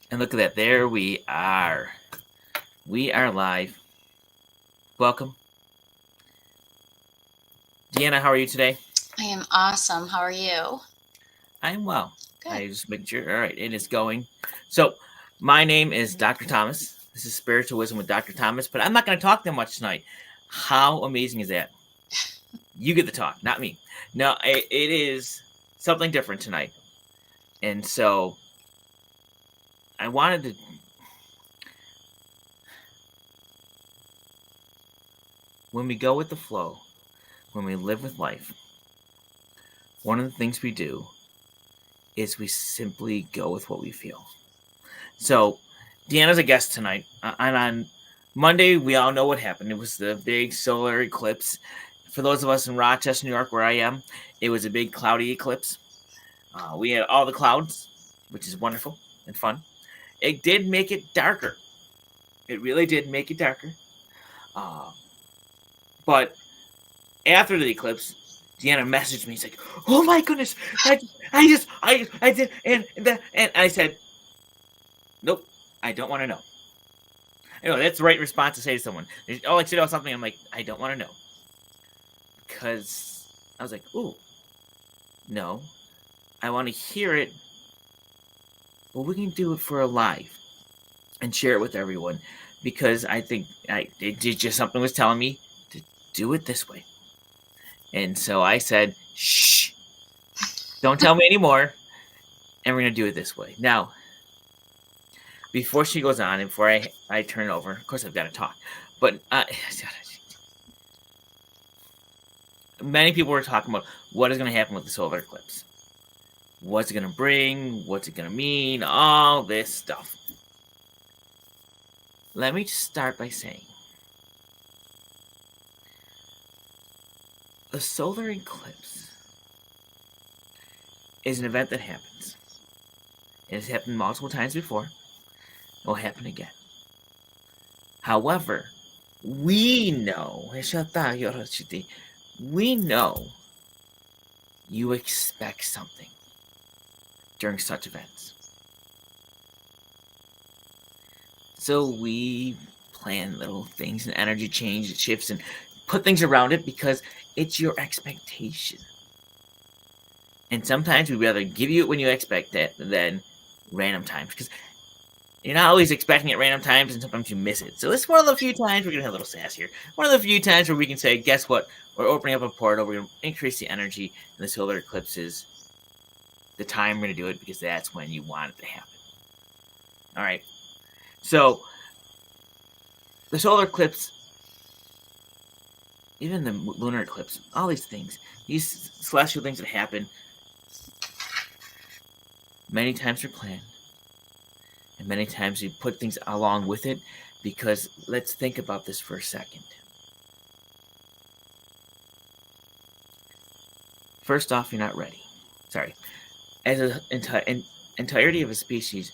And look at that. There we are. We are live. Welcome. Deanna, how are you today? I am awesome. How are you? I'm well. Good. I just make sure. All right, it is going. So, my name is Dr. Thomas. This is Spiritual Wisdom with Dr. Thomas, but I'm not going to talk that much tonight. How amazing is that? You get the talk, not me. No, it is something different tonight. And so, I wanted to. When we go with the flow, when we live with life, one of the things we do is we simply go with what we feel. So, Deanna's a guest tonight. And on Monday, we all know what happened. It was the big solar eclipse. For those of us in Rochester, New York, where I am, it was a big cloudy eclipse. We had all the clouds, which is wonderful and fun. It did make it darker. It really did make it darker. Uh, but after the eclipse, Deanna messaged me. She's like, "Oh my goodness, I did," and I said, "Nope, I don't want to know." I know that's the right response to say to someone. Oh, like say something. I'm like, I don't want to know because I was like, ooh, no, I want to hear it. Well, we can do it for a live and share it with everyone because I think it just something was telling me to do it this way, and so I said, shh, don't tell me anymore, and we're gonna do it this way now. Before she goes on, and before I turn it over, of course I've got to talk, but many people were talking about what is going to happen with the solar eclipse. What's it going to bring? What's it going to mean? All this stuff. Let me just start by saying the solar eclipse is an event that happens. It has happened multiple times before. It will happen again. However, we know you expect something during such events. So we plan little things and energy change shifts and put things around it because it's your expectation. And sometimes we'd rather give you it when you expect it than random times because you're not always expecting it at random times and sometimes you miss it. So this is one of the few times we're going to have a little sass here. One of the few times where we can say, guess what? We're opening up a portal. We're going to increase the energy and the solar eclipse is the time we're going to do it because that's when you want it to happen. All right. So the solar eclipse, even the lunar eclipse, all these things, these celestial things that happen, many times are planned. And many times we put things along with it because let's think about this for a second. First off, you're not ready. Sorry. As an entirety of a species,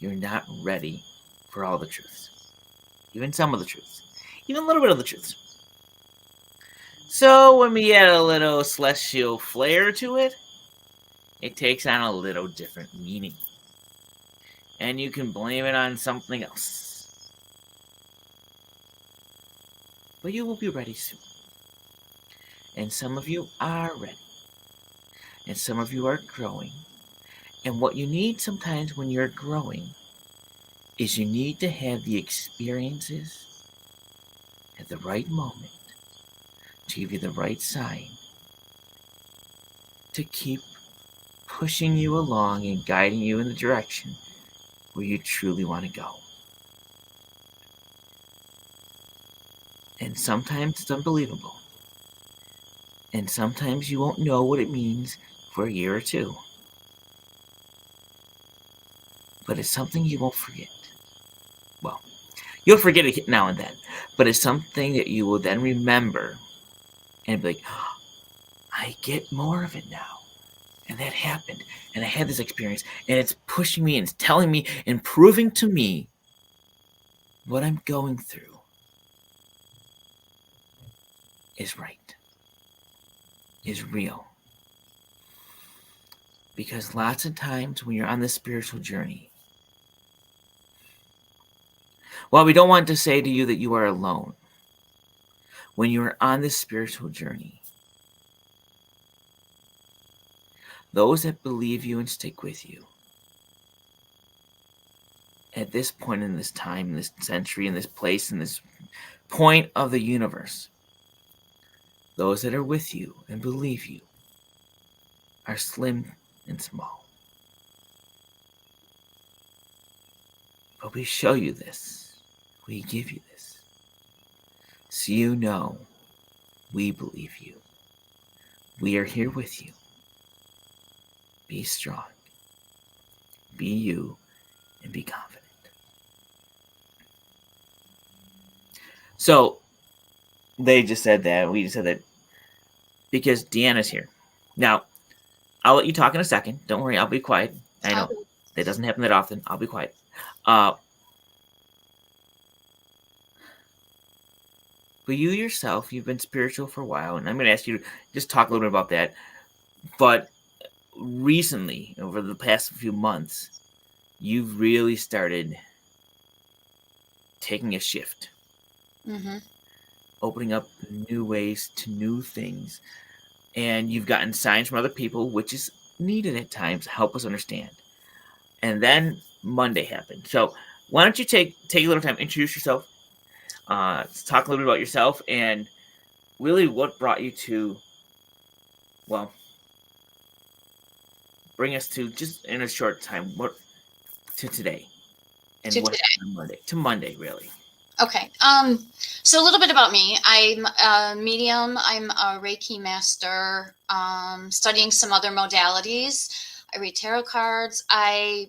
you're not ready for all the truths. Even some of the truths. Even a little bit of the truths. So when we add a little celestial flair to it, it takes on a little different meaning. And you can blame it on something else. But you will be ready soon. And some of you are ready. And some of you are growing. And what you need sometimes when you're growing is you need to have the experiences at the right moment to give you the right sign to keep pushing you along and guiding you in the direction where you truly want to go. And sometimes it's unbelievable. And sometimes you won't know what it means for a year or two. But it's something you won't forget. Well, you'll forget it now and then, but it's something that you will then remember and be like, oh, I get more of it now. And that happened. And I had this experience. And it's pushing me and it's telling me and proving to me what I'm going through is right, is real. Because lots of times when you're on this spiritual journey, Well, we don't want to say to you that you are alone when you are on this spiritual journey. Those that believe you and stick with you at this point in this time, in this century, in this place, in this point of the universe, those that are with you and believe you are slim and small. But we show you this. We give you this. So you know we believe you. We are here with you. Be strong. Be you and be confident. So they just said that. We just said that because Deanna's here. Now, I'll let you talk in a second. Don't worry, I'll be quiet. I know that doesn't happen that often. I'll be quiet. But you yourself, you've been spiritual for a while, and I'm going to ask you to just talk a little bit about that. But recently, over the past few months, you've really started taking a shift. Mm-hmm. Opening up new ways to new things. And you've gotten signs from other people, which is needed at times to help us understand. And then Monday happened. So why don't you take a little time, introduce yourself, talk a little bit about yourself, and really what brought you to, well, bring us to, just in a short time, what to today. And To what today. happened Monday. To Monday, really. Okay. So a little bit about me. I'm a medium. I'm a Reiki master, studying some other modalities. I read tarot cards. I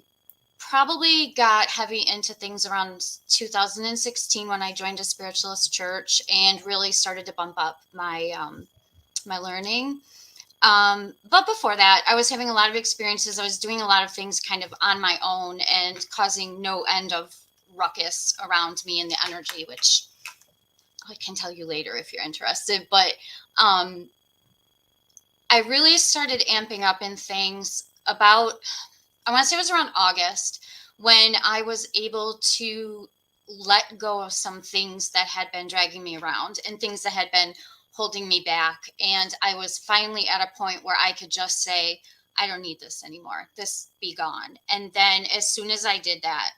probably got heavy into things around 2016 when I joined a spiritualist church and really started to bump up my my learning. But before that, I was having a lot of experiences. I was doing a lot of things kind of on my own and causing no end of ruckus around me in the energy, which I can tell you later if you're interested. But I really started amping up in things about, I want to say it was around August, when I was able to let go of some things that had been dragging me around and things that had been holding me back. And I was finally at a point where I could just say, I don't need this anymore. This be gone. And then as soon as I did that,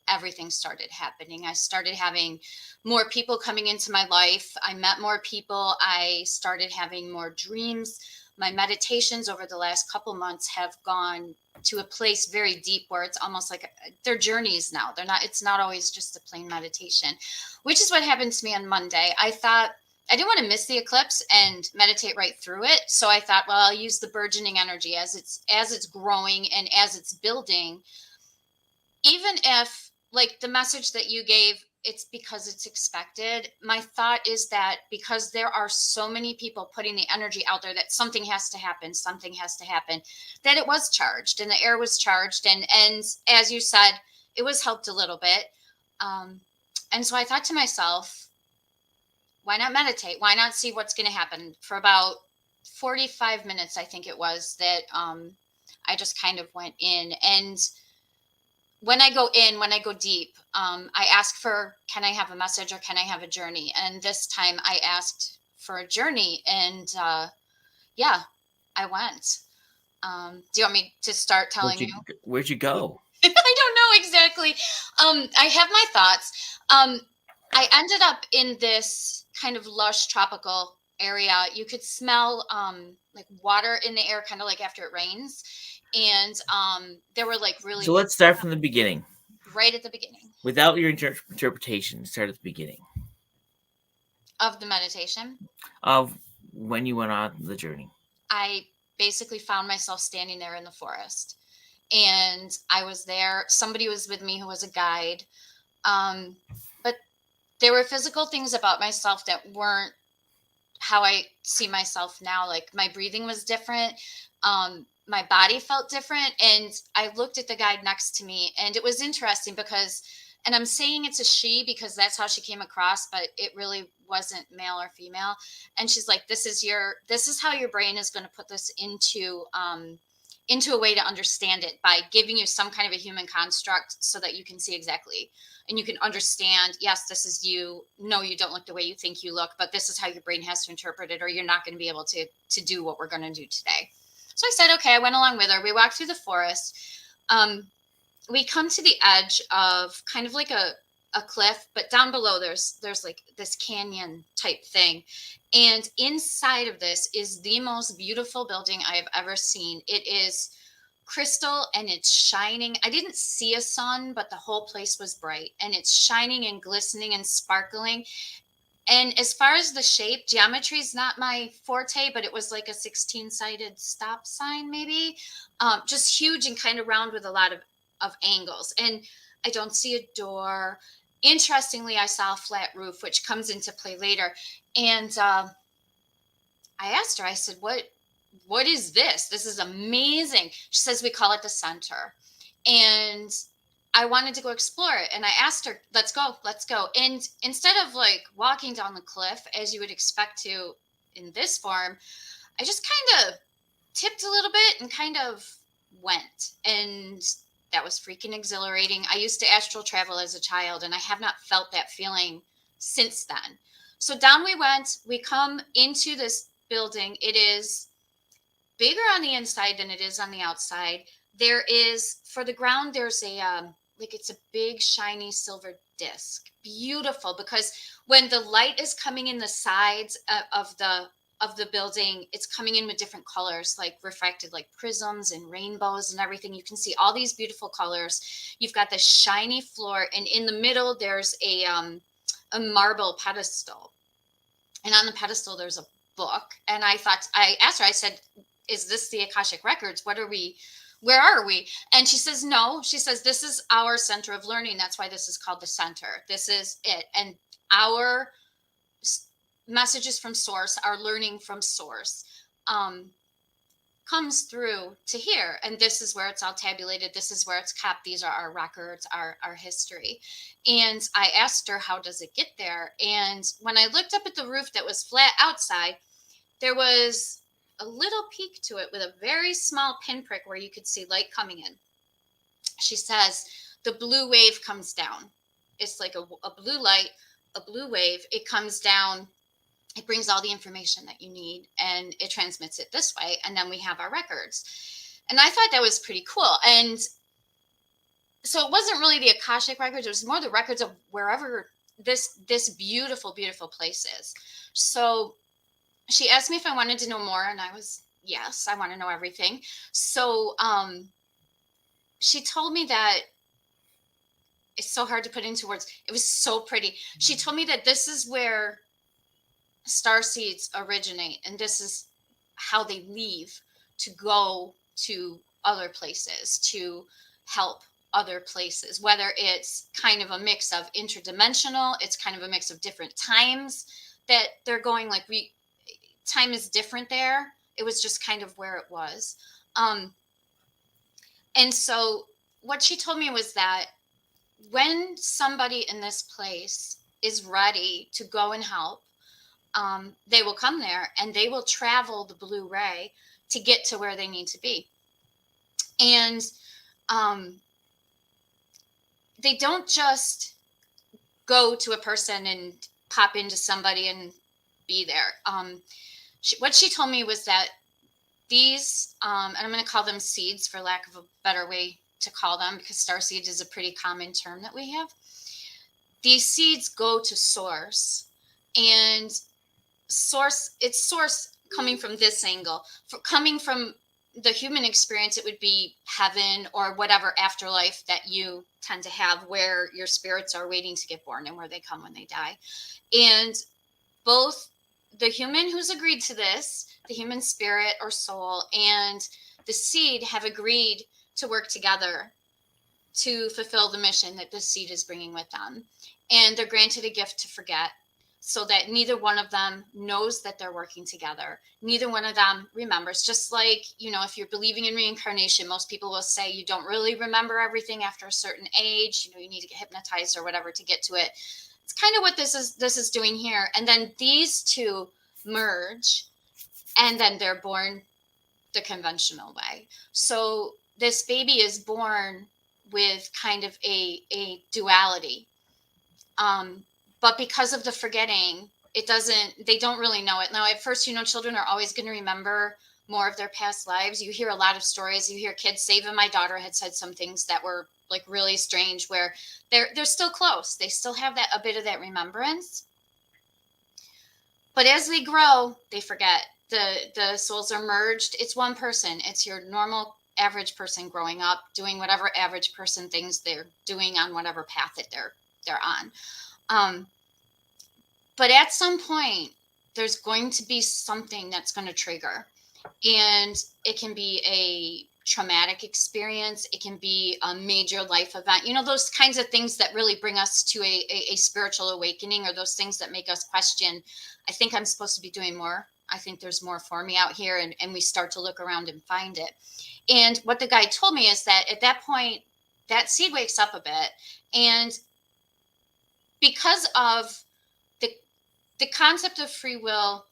everything started happening. I started having more people coming into my life. I met more people. I started having more dreams. My meditations over the last couple months have gone to a place very deep where it's almost like they're journeys now. It's not always just a plain meditation, which is what happened to me on Monday. I thought I didn't want to miss the eclipse and meditate right through it. So I thought, well, I'll use the burgeoning energy as it's growing and as it's building. Even if, like, the message that you gave, it's because it's expected. My thought is that because there are so many people putting the energy out there that something has to happen, that it was charged and the air was charged. And as you said, it was helped a little bit. And so I thought to myself, why not meditate? Why not see what's going to happen? For about 45 minutes, I think it was, that I just kind of went in. And when I go deep, I ask for, can I have a message or can I have a journey? And this time I asked for a journey, and yeah, I went. Do you want me to start telling you? Where'd you go? I don't know exactly. I have my thoughts. I ended up in this kind of lush tropical area. You could smell like water in the air, kind of like after it rains. And there were like really. So let's start from the beginning. Right at the beginning. Without your interpretation, start at the beginning. Of the meditation? Of when you went on the journey. I basically found myself standing there in the forest. And I was there. Somebody was with me who was a guide. But there were physical things about myself that weren't how I see myself now. Like, my breathing was different. My body felt different. And I looked at the guide next to me, and it was interesting because, and I'm saying it's a she because that's how she came across, but it really wasn't male or female. And she's like, this is how your brain is going to put this into into a way to understand it by giving you some kind of a human construct so that you can see exactly and you can understand, yes, this is you. No, you don't look the way you think you look, but this is how your brain has to interpret it, or you're not going to be able to do what we're going to do today. So I said, okay, I went along with her. We walked through the forest. We come to the edge of kind of like a cliff, but down below there's like this canyon type thing. And inside of this is the most beautiful building I have ever seen. It is crystal and it's shining. I didn't see a sun, but the whole place was bright and it's shining and glistening and sparkling. And as far as the shape, geometry is not my forte, but it was like a 16-sided stop sign, maybe. Just huge and kind of round with a lot of angles. And I don't see a door. Interestingly, I saw a flat roof, which comes into play later. And I asked her, I said, what is this? This is amazing. She says, we call it the center. And I wanted to go explore it. And I asked her, let's go. And instead of like walking down the cliff as you would expect to in this form, I just kind of tipped a little bit and kind of went. And that was freaking exhilarating. I used to astral travel as a child, and I have not felt that feeling since then. So down we went. We come into this building. It is bigger on the inside than it is on the outside. There is, for the ground, there's a like it's a big shiny silver disc. Beautiful, because when the light is coming in the sides of the building, it's coming in with different colors, like refracted, like prisms and rainbows and everything. You can see all these beautiful colors. You've got the shiny floor, and in the middle there's a marble pedestal, and on the pedestal there's a book. And I asked her, I said, is this the Akashic Records? Where are we? And she says, no. She says, this is our center of learning. That's why this is called the center. This is it. And our messages from source, our learning from source, comes through to here. And this is where it's all tabulated. This is where it's kept. These are our records, our history. And I asked her, how does it get there? And when I looked up at the roof that was flat outside, there was a little peak to it with a very small pinprick where you could see light coming in. She says, the blue wave comes down. It's like a blue light, a blue wave. It comes down. It brings all the information that you need and it transmits it this way. And then we have our records. And I thought that was pretty cool. And so it wasn't really the Akashic Records. It was more the records of wherever this beautiful, beautiful place is. So she asked me if I wanted to know more, and I was, yes, I want to know everything. So she told me that, it's so hard to put into words. It was so pretty. She told me that this is where star seeds originate, and this is how they leave to go to other places, to help other places, whether it's kind of a mix of interdimensional, it's kind of a mix of different times that they're going, like time is different there. It was just kind of where it was. And so what she told me was that when somebody in this place is ready to go and help, they will come there and they will travel the blue ray to get to where they need to be. And they don't just go to a person and pop into somebody and be there. What she told me was that these, and I'm going to call them seeds for lack of a better way to call them, because starseed is a pretty common term that we have. These seeds go to source, and it's source coming from this angle. Coming from the human experience, it would be heaven or whatever afterlife that you tend to have, where your spirits are waiting to get born and where they come when they die. And both the human who's agreed to this, the human spirit or soul, and the seed have agreed to work together to fulfill the mission that the seed is bringing with them. And they're granted a gift to forget, so that neither one of them knows that they're working together. Neither one of them remembers. Just like, if you're believing in reincarnation, most people will say you don't really remember everything after a certain age. You need to get hypnotized or whatever to get to it. It's kind of what this is doing here. And then these two merge, and then they're born the conventional way. So this baby is born with kind of a duality. But because of the forgetting, they don't really know it. Now, at first, children are always going to remember more of their past lives. You hear a lot of stories. You hear kids say, even my daughter had said some things that were like really strange, where they're still close. They still have a bit of that remembrance. But as we grow, they forget. The souls are merged. It's one person. It's your normal average person growing up, doing whatever average person things they're doing on whatever path that they're on. But at some point, there's going to be something that's going to trigger. And it can be a traumatic experience. It can be a major life event. Those kinds of things that really bring us to a spiritual awakening, or those things that make us question, I think I'm supposed to be doing more. I think there's more for me out here. And we start to look around and find it. And what the guy told me is that at that point, that seed wakes up a bit. And because of the concept of free will,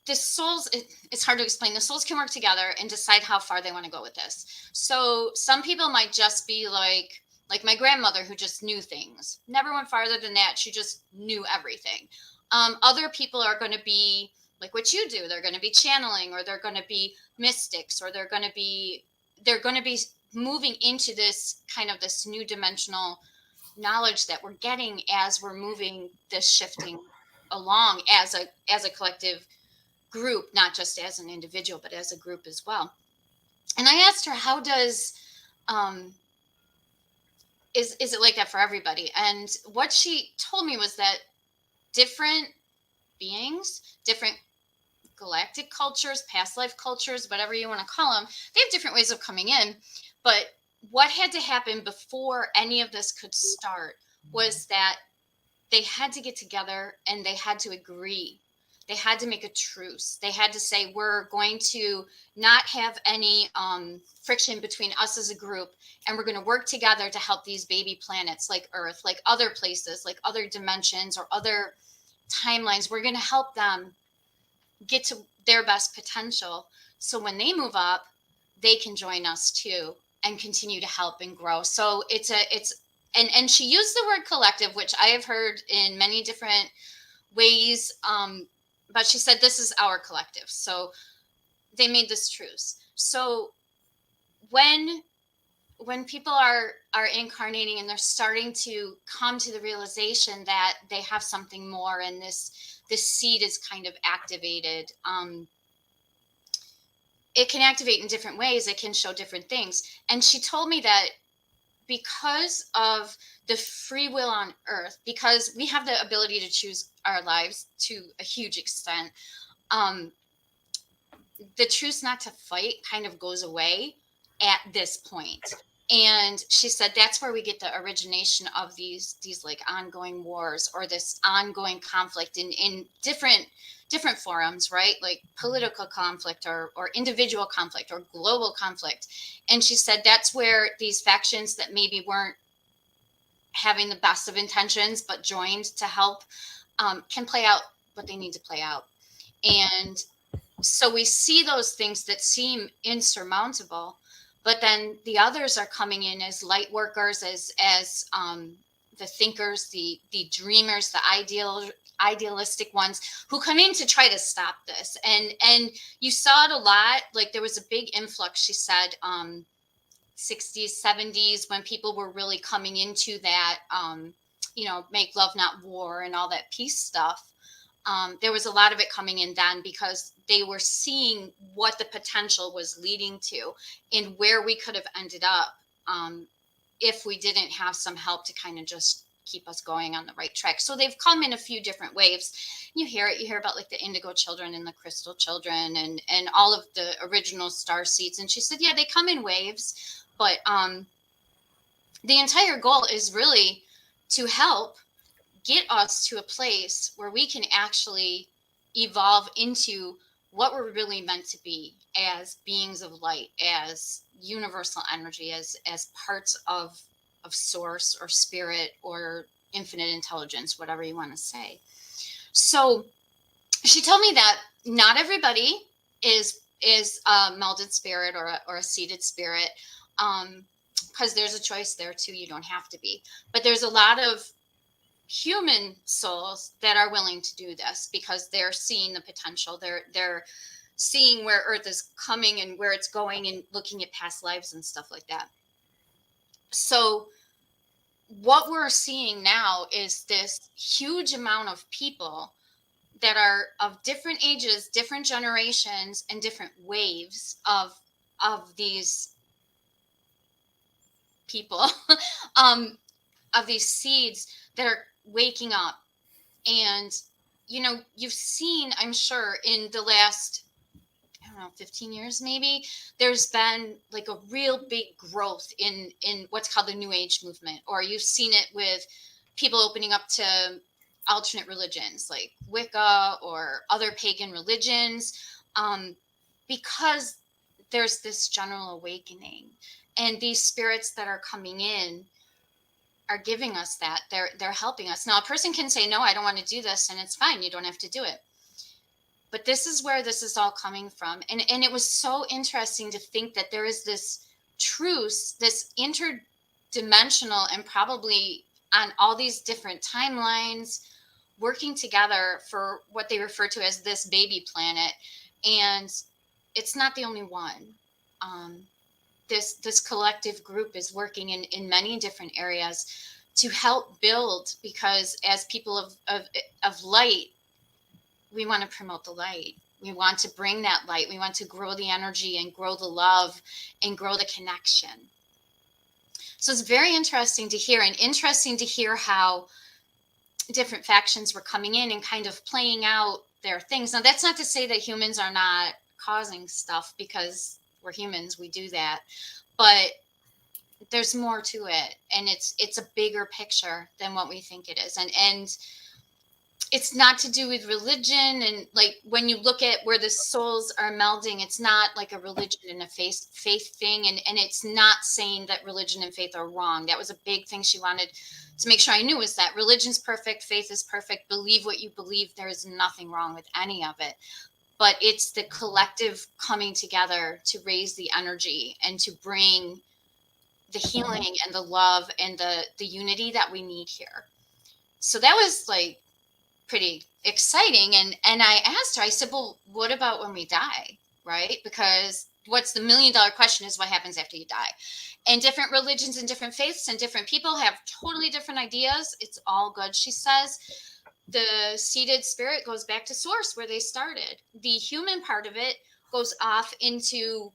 the souls, it's hard to explain. The souls can work together and decide how far they want to go with this. So some people might just be like my grandmother, who just knew things, never went farther than that. She just knew everything. Other people are going to be like what you do. They're going to be channeling, or they're going to be mystics, or they're going to be moving into this kind of this new dimensional knowledge that we're getting as we're moving this shifting along as a collective group, not just as an individual, but as a group as well. And I asked her, how does is it like that for everybody? And what she told me was that different beings, different galactic cultures, past life cultures, whatever you want to call them, they have different ways of coming in. But what had to happen before any of this could start was that they had to get together and they had to agree. They had to make a truce. They had to say, we're going to not have any friction between us as a group, and we're going to work together to help these baby planets like Earth, like other places, like other dimensions or other timelines. We're going to help them get to their best potential. So when they move up, they can join us too and continue to help and grow. So and she used the word collective, which I have heard in many different ways. But she said, this is our collective. So they made this truce. So when people are incarnating and they're starting to come to the realization that they have something more, and this seed is kind of activated, it can activate in different ways. It can show different things. And she told me that because of the free will on Earth, because we have the ability to choose our lives to a huge extent, the truce not to fight kind of goes away at this point. And she said that's where we get the origination of these like ongoing wars, or this ongoing conflict in different forums, right? Like political conflict or individual conflict or global conflict. And she said that's where these factions that maybe weren't having the best of intentions but joined to help can play out what they need to play out. And so we see those things that seem insurmountable, but then the others are coming in as light workers, as the thinkers, the dreamers, the idealistic ones who come in to try to stop this. And you saw it a lot. Like there was a big influx, she said, 60s, 70s, when people were really coming into that, make love, not war, and all that peace stuff. There was a lot of it coming in then because they were seeing what the potential was leading to and where we could have ended up if we didn't have some help to kind of just keep us going on the right track. So they've come in a few different waves. You hear about like the indigo children and the crystal children and all of the original star seeds. And she said, yeah, they come in waves, but the entire goal is really to help get us to a place where we can actually evolve into what we're really meant to be as beings of light, as universal energy, as parts of source or spirit or infinite intelligence, whatever you want to say. So she told me that not everybody is is a melded spirit or a seated spirit. Because there's a choice there too. You don't have to be. But there's a lot of human souls that are willing to do this because they're seeing the potential. They're seeing where Earth is coming and where it's going and looking at past lives and stuff like that. So what we're seeing now is this huge amount of people that are of different ages, different generations, and different waves of these people, of these seeds that are waking up. And you've seen, I'm sure, in the last, I don't know, 15 years maybe, there's been like a real big growth in what's called the New Age movement, or you've seen it with people opening up to alternate religions like Wicca or other pagan religions, because there's this general awakening, and these spirits that are coming in are giving us that. They're helping us. Now, a person can say, no, I don't want to do this, and it's fine. You don't have to do it. But this is where this is all coming from. And it was so interesting to think that there is this truce, this interdimensional, and probably on all these different timelines working together for what they refer to as this baby planet. And it's not the only one. This collective group is working in many different areas to help build, because as people of light, we want to promote the light. We want to bring that light. We want to grow the energy and grow the love and grow the connection. So it's very interesting to hear how different factions were coming in and kind of playing out their things. Now, that's not to say that humans are not causing stuff, because we're humans, we do that. But there's more to it, and it's a bigger picture than what we think it is. And it's not to do with religion. And like when you look at where the souls are melding, it's not like a religion and a faith thing. And it's not saying that religion and faith are wrong. That was a big thing she wanted to make sure I knew, is that religion's perfect, faith is perfect. Believe what you believe. There is nothing wrong with any of it. But it's the collective coming together to raise the energy and to bring the healing and the love and the unity that we need here. So that was like pretty exciting. And I asked her, I said, well, what about when we die? Right? Because what's the $1 million question is what happens after you die. And different religions and different faiths and different people have totally different ideas. It's all good, she says. The seated spirit goes back to source where they started. The human part of it goes off into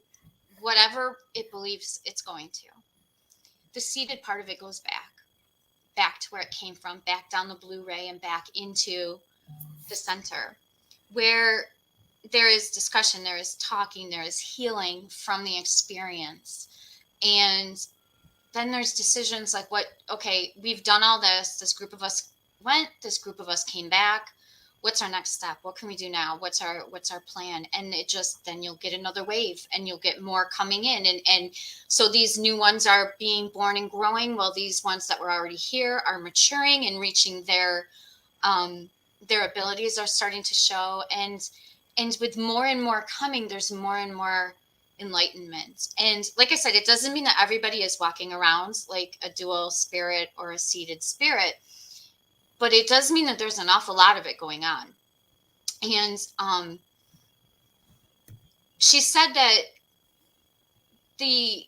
whatever it believes it's going to. The seated part of it goes back to where it came from, back down the blue ray and back into the center, where there is discussion, there is talking, there is healing from the experience. And then there's decisions like, okay, we've done all this group of us went, this group of us came back. What's our next step? What can we do now? What's our plan? And it just, then you'll get another wave and you'll get more coming in. And so these new ones are being born and growing, while these ones that were already here are maturing and reaching their abilities are starting to show. And with more and more coming, there's more and more enlightenment. And like I said, it doesn't mean that everybody is walking around like a dual spirit or a seated spirit, but it does mean that there's an awful lot of it going on. And she said that the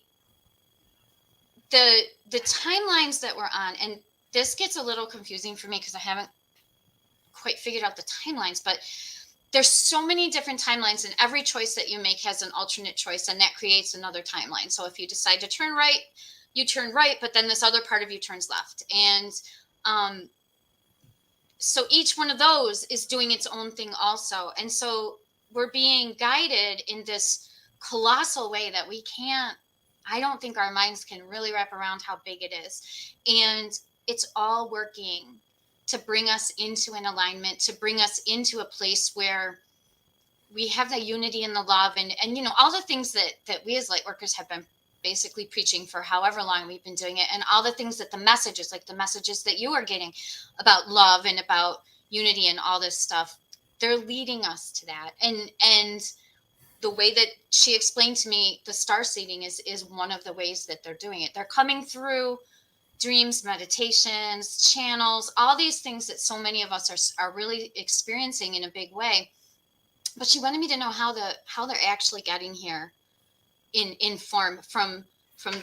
timelines that we're on, and this gets a little confusing for me because I haven't quite figured out the timelines, but there's so many different timelines, and every choice that you make has an alternate choice, and that creates another timeline. So if you decide to turn right, you turn right, but then this other part of you turns left. And so each one of those is doing its own thing also. And so we're being guided in this colossal way that I don't think our minds can really wrap around how big it is. And it's all working to bring us into an alignment, to bring us into a place where we have the unity and the love and all the things that we as light workers have been basically preaching for however long we've been doing it, and all the things that the messages that you are getting about love and about unity and all this stuff, they're leading us to that. And the way that she explained to me, the star seeding is one of the ways that they're doing it. They're coming through dreams, meditations, channels, all these things that so many of us are really experiencing in a big way. But she wanted me to know how they're actually getting here in form from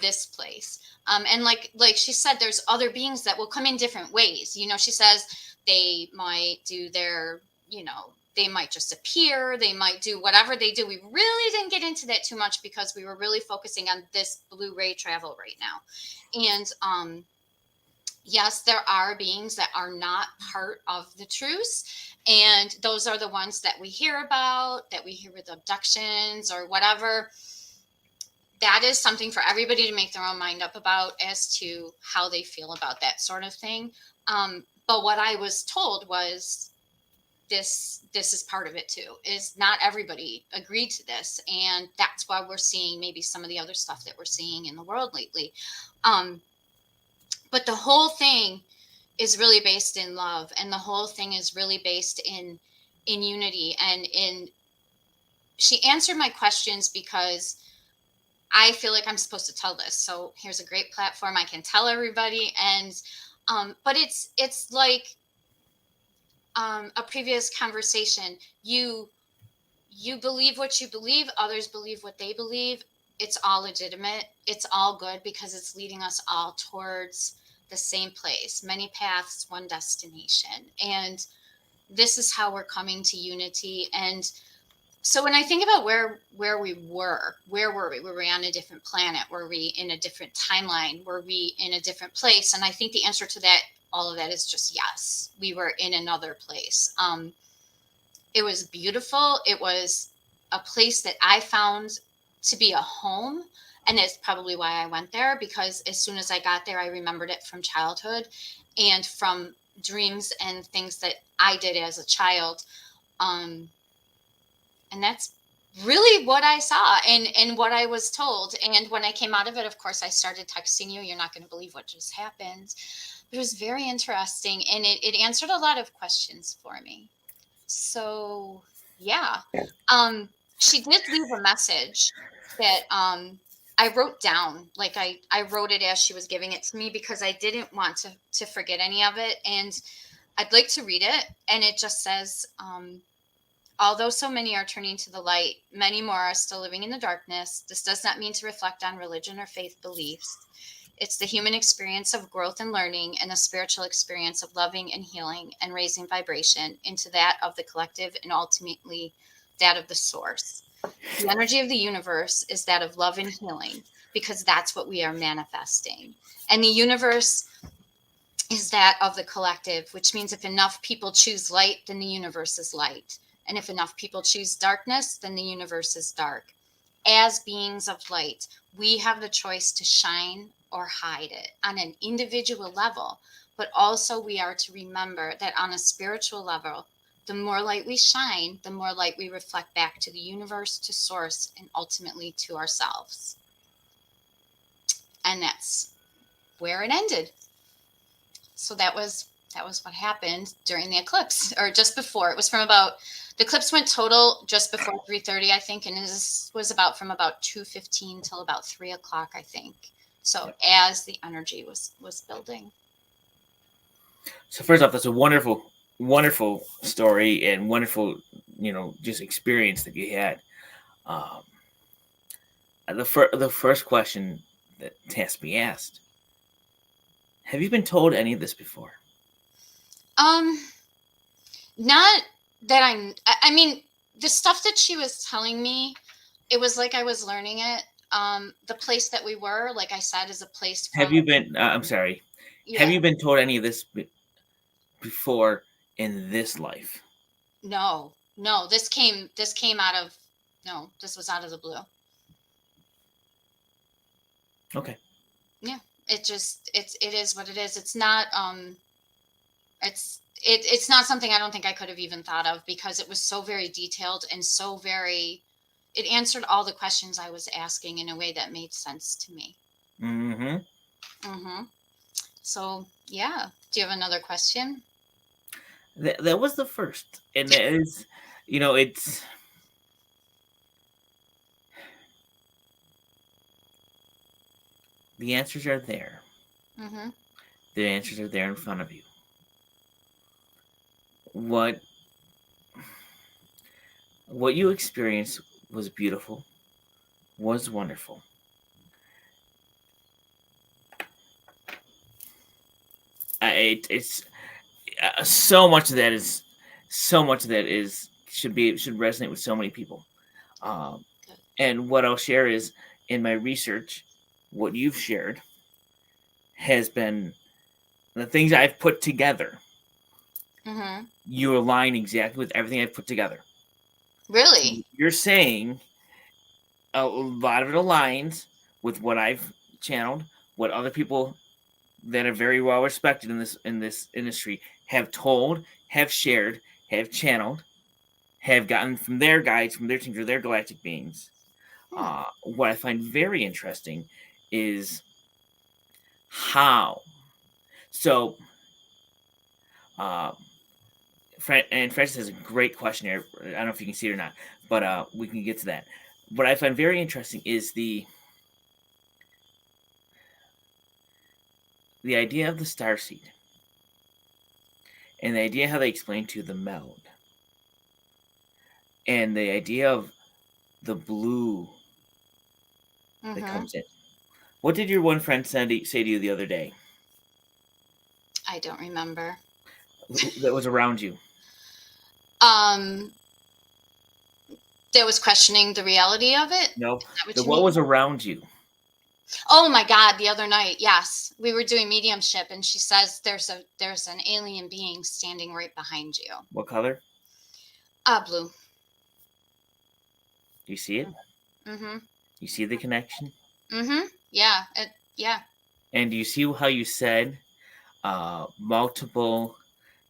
this place. And like she said, there's other beings that will come in different ways. She says they might do their, they might just appear, they might do whatever they do. We really didn't get into that too much because we were really focusing on this blue ray travel right now. And yes, there are beings that are not part of the truce. And those are the ones that we hear about, that we hear with abductions or whatever. That is something for everybody to make their own mind up about as to how they feel about that sort of thing. But what I was told was this is part of it too, is not everybody agreed to this. And that's why we're seeing maybe some of the other stuff that we're seeing in the world lately. But the whole thing is really based in love, and the whole thing is really based in unity. And she answered my questions because I feel like I'm supposed to tell this. So here's a great platform. I can tell everybody. And, but it's like, a previous conversation. You believe what you believe. Others believe what they believe. It's all legitimate. It's all good because it's leading us all towards the same place. Many paths, one destination. And this is how we're coming to unity. And so when I think about where we were, where were we? Were we on a different planet? Were we in a different timeline? Were we in a different place? And I think the answer to that, all of that, is just yes. We were in another place. It was beautiful. It was a place that I found to be a home. And it's probably why I went there, because as soon as I got there, I remembered it from childhood and from dreams and things that I did as a child. And that's really what I saw and what I was told. And when I came out of it, of course, I started texting you. You're not going to believe what just happened. But it was very interesting. And it answered a lot of questions for me. So, yeah. She did leave a message that I wrote down. Like I wrote it as she was giving it to me because I didn't want to forget any of it. And I'd like to read it. And it just says, although so many are turning to the light, many more are still living in the darkness. This does not mean to reflect on religion or faith beliefs. It's the human experience of growth and learning, and the spiritual experience of loving and healing and raising vibration into that of the collective and ultimately that of the source. The energy of the universe is that of love and healing because that's what we are manifesting. And the universe is that of the collective, which means if enough people choose light, then the universe is light. And if enough people choose darkness, then the universe is dark. As beings of light, we have the choice to shine or hide it on an individual level, but also we are to remember that on a spiritual level, the more light we shine, the more light we reflect back to the universe, to source, and ultimately to ourselves. And that's where it ended. So that was what happened during the eclipse, or just before. It was from about, the eclipse went total just before 3:30, I think, and this was about from about 2:15 till about 3 o'clock, I think. So as the energy was building. So first off, that's a wonderful, wonderful story and wonderful, just experience that you had. The first question that has to be asked: have you been told any of this before? Not that I mean, the stuff that she was telling me, it was like I was learning it. The place that we were, like I said, is a place from, Have you been, I'm sorry, yeah. Have you been told any of this before in this life? No, this came out of, no, this was out of the blue. Okay. Yeah. It is what it is. It's not, it's not something I don't think I could have even thought of, because it was so very detailed and so very, it answered all the questions I was asking in a way that made sense to me. So, yeah. Do you have another question? That was the first. And that is, the answers are there. Mm-hmm. The answers are there in front of you. What you experienced was beautiful, was wonderful. It's so much of that is should resonate with so many people. Um, and what I'll share is in my research, what you've shared has been the things I've put together. Mm-hmm. You align exactly with everything I've put together. Really? You're saying a lot of it aligns with what I've channeled, what other people that are very well respected in this industry have told, have shared, have channeled, have gotten from their guides, from their teams, or their galactic beings. Hmm. What I find very interesting is how. So, uh, and Francis has a great question here. I don't know if you can see it or not, but we can get to that. What I find very interesting is the idea of the star seed and the idea how they explain to the meld and the idea of the blue that Mm-hmm. comes in. What did your one friend say to you the other day I don't remember. that was around you? Um, that was questioning the reality of it. No, Is that what the you what mean? was around you? Oh my God! The other night, yes, we were doing mediumship, and she says there's an alien being standing right behind you. What color? Blue. Do you see it? Mm-hmm. You see the connection? Mm-hmm. Yeah. Yeah. And do you see how you said multiple?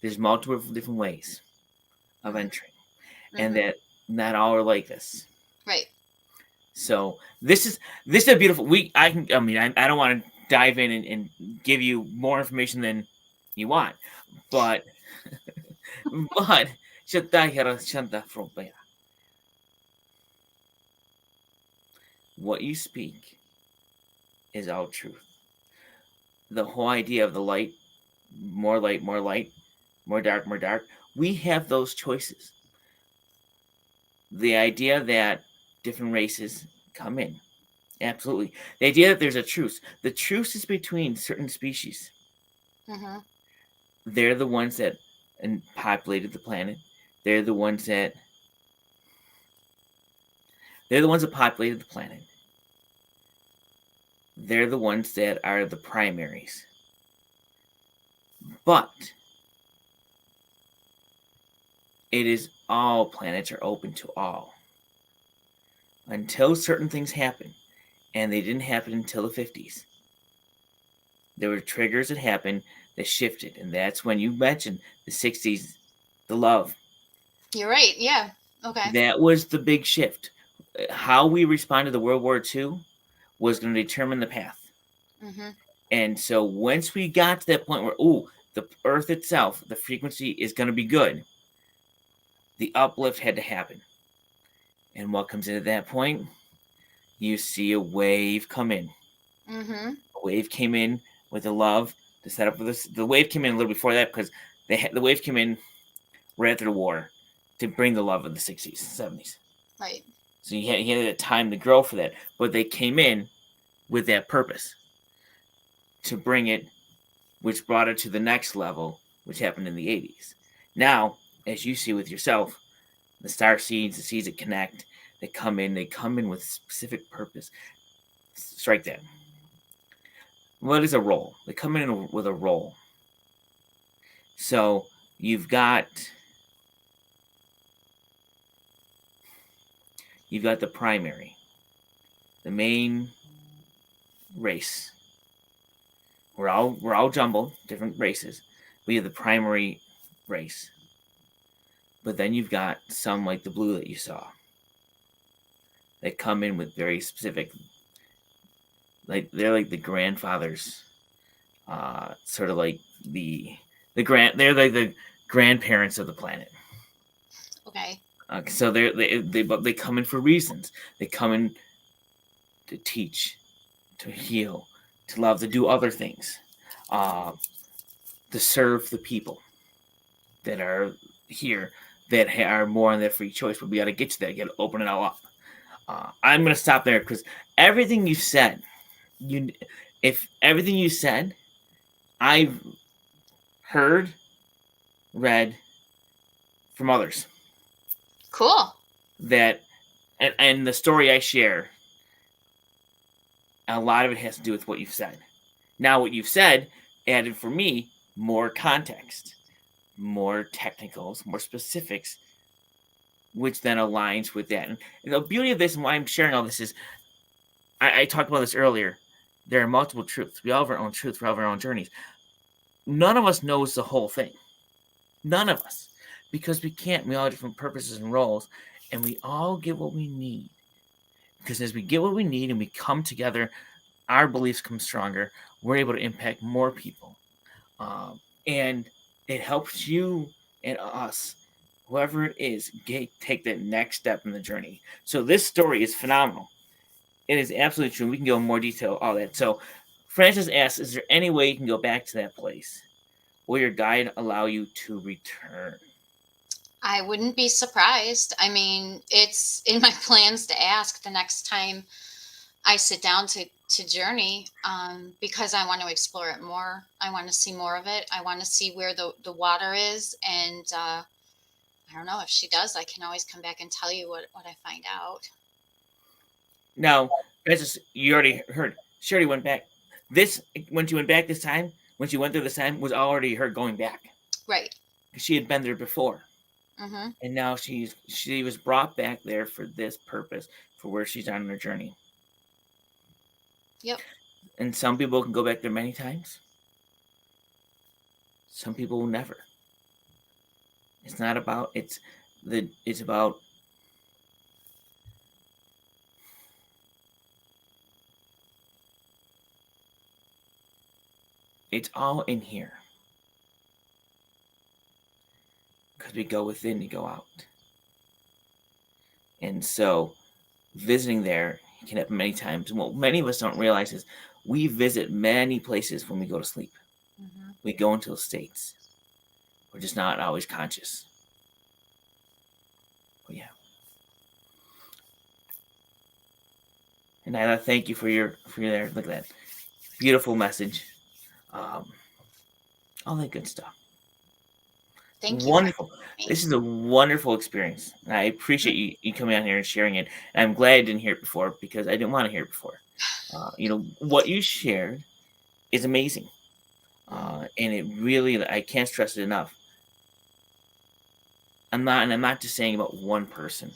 There's multiple different ways of entering, and Mm-hmm. that not all are like this. Right. So this is a beautiful. I don't want to dive in and give you more information than you want, but but what you speak is all truth. The whole idea of the light, more light, more light, more dark, more dark. We have those choices. The idea that different races come in. Absolutely. The idea that there's a truce. The truce is between certain species. Mm-hmm. They're the ones that populated the planet. They're the ones that populated the planet. They're the ones that are the primaries. But it is all planets are open to all. Until certain things happen, and they didn't happen until the 50s. There were triggers that happened that shifted, and that's when you mentioned the 60s, the love. You're right. Yeah. Okay. That was the big shift. How we responded to World War II was going to determine the path. Mm-hmm. And so once we got to that point where, the Earth itself, the frequency is going to be good, the uplift had to happen. And what comes in at that point? You see a wave come in. Mm-hmm. A wave came in with the love to set up this. The wave came in a little before that because the wave came in right after the war to bring the love of the 60s, 70s. Right. So he had time to grow for that. But they came in with that purpose to bring it, which brought it to the next level, which happened in the 80s. Now, as you see with yourself, the star seeds, the seeds that connect, they come in with specific purpose. Strike that. What is a role? They come in with a role. So you've got the primary, the main race. We're all jumbled, different races. We have the primary race. But then you've got some like the blue that you saw. They come in with very specific, like they're like the grandfathers, sort of like they're like the grandparents of the planet. Okay. So they come in for reasons. They come in to teach, to heal, to love, to do other things, to serve the people that are here that are more on that free choice. But we got to get to that. You got to open it all up. I'm going to stop there because everything you said, if everything you said, I've heard, read from others. Cool. That, and the story I share, a lot of it has to do with what you've said. Now, what you've said added for me more context, more technicals, more specifics, which then aligns with that. And the beauty of this and why I'm sharing all this is, I talked about this earlier. There are multiple truths. We all have our own truths. We all have our own journeys. None of us knows the whole thing. None of us. Because we can't. We all have different purposes and roles. And we all get what we need. Because as we get what we need and we come together, our beliefs come stronger. We're able to impact more people. And it helps you and us, whoever it is, take that next step in the journey. So this story is phenomenal. It is absolutely true. We can go in more detail, all that. So Francis asks, is there any way you can go back to that place? Will your guide allow you to return? I wouldn't be surprised. I mean, it's in my plans to ask the next time I sit down to journey, because I want to explore it more. I want to see more of it. I want to see where the water is. And I don't know if she does. I can always come back and tell you what I find out. Now, Francis, you already heard. She already went back. When she went back this time, when she went there this time, was already her going back. Right. Because she had been there before. Mm-hmm. And now she was brought back there for this purpose, for where she's on her journey. Yep. And some people can go back there many times. Some people will never. It's not about it's about it's all in here. Because we go within to go out. And so visiting there can happen many times. And what many of us don't realize is we visit many places when we go to sleep. Mm-hmm. We go into those states. We're just not always conscious. But yeah. And I thank you for your there. Look at that. Beautiful message. All that good stuff. Thank you. Wonderful. This is a wonderful experience. And I appreciate you coming out here and sharing it. And I'm glad I didn't hear it before because I didn't want to hear it before. What you shared is amazing. And it really, I can't stress it enough. I'm not just saying about one person.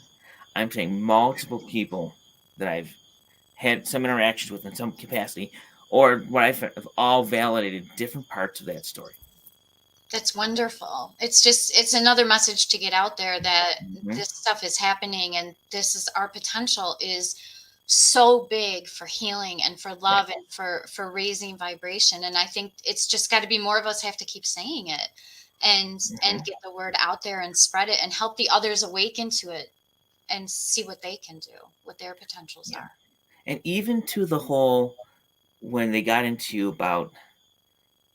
I'm saying multiple people that I've had some interactions with in some capacity, or what I've all validated different parts of that story. That's wonderful. It's another message to get out there that this stuff is happening, and this is our potential is so big for healing and for love, right, and for raising vibration. And I think it's just got to be more of us have to keep saying it and get the word out there and spread it and help the others awaken to it and see what they can do, what their potentials are. And even to the whole, when they got into about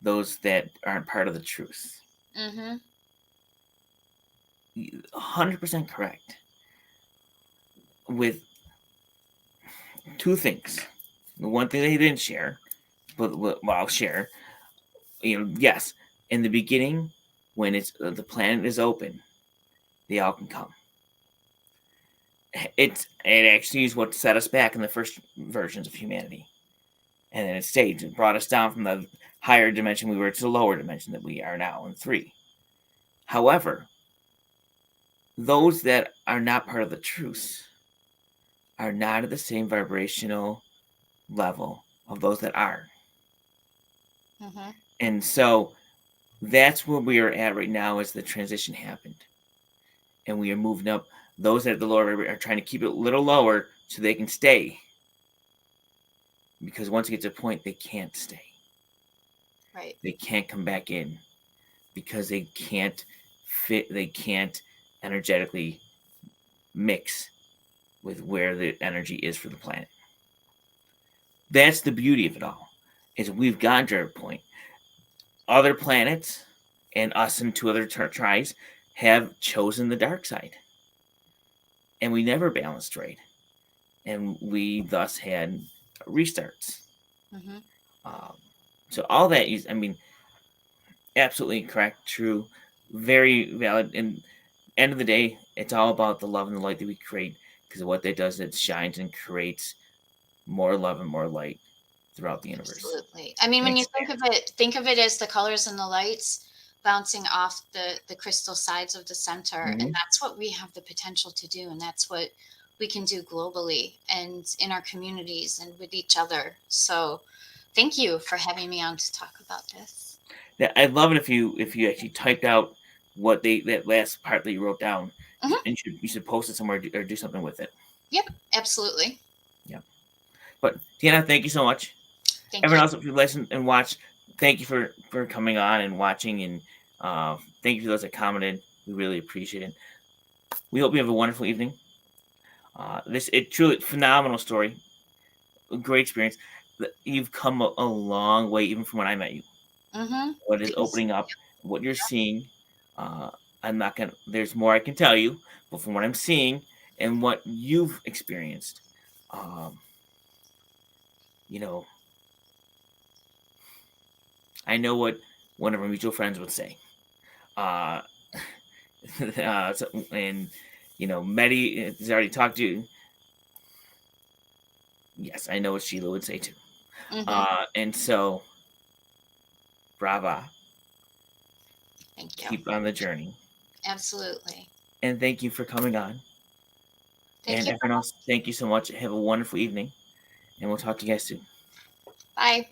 those that aren't part of the truth. 100% correct. With two things. The one thing they didn't share, but I'll share. Yes, in the beginning, when it's the planet is open, they all can come. It actually is what set us back in the first versions of humanity. And then it stayed. It brought us down from the higher dimension we were to the lower dimension that we are now in 3. However, those that are not part of the truth are not at the same vibrational level of those that are. And so that's where we are at right now as the transition happened. And we are moving up. Those at the lower are trying to keep it a little lower so they can stay. Because once it gets to a point, they can't stay. Right. They can't come back in because they can't fit. They can't energetically mix with where the energy is for the planet. That's the beauty of it all. is we've gotten to our point. Other planets and us and two other tribes have chosen the dark side, and we never balanced right, and we thus had restarts. Hmm. Um, so all that is, I mean, absolutely correct, true, very valid. And end of the day, it's all about the love and the light that we create, because what that does, it shines and creates more love and more light throughout the universe. Absolutely. I mean, And when you expand. think of it as the colors and the lights bouncing off the crystal sides of the center, and Mhm. that's what we have the potential to do, and that's what we can do globally and in our communities and with each other. So, thank you for having me on to talk about this. Yeah, I'd love it if you actually typed out what they that last part that you wrote down, Hmm. and you should post it somewhere or do something with it. Yep, absolutely. Yeah. But Tiana, thank you so much. Thank Everyone you. else, if you listen and watch, thank you for coming on and watching, and thank you for those that commented. We really appreciate it. We hope you have a wonderful evening. This it truly phenomenal story, a great experience. You've come a long way, even from when I met you. Hmm. What is Things. opening up, what you're seeing. Uh, I'm not gonna. There's more I can tell you, but from what I'm seeing and what you've experienced, um, you know, I know what one of our mutual friends would say. Uh, and Medi has already talked to you. Yes, I know what Sheila would say too. Hmm. And so, brava, Thank you. keep on the journey, Absolutely. and thank you for coming on. Thank And you. everyone else, thank you so much. Have a wonderful evening, and we'll talk to you guys soon. Bye.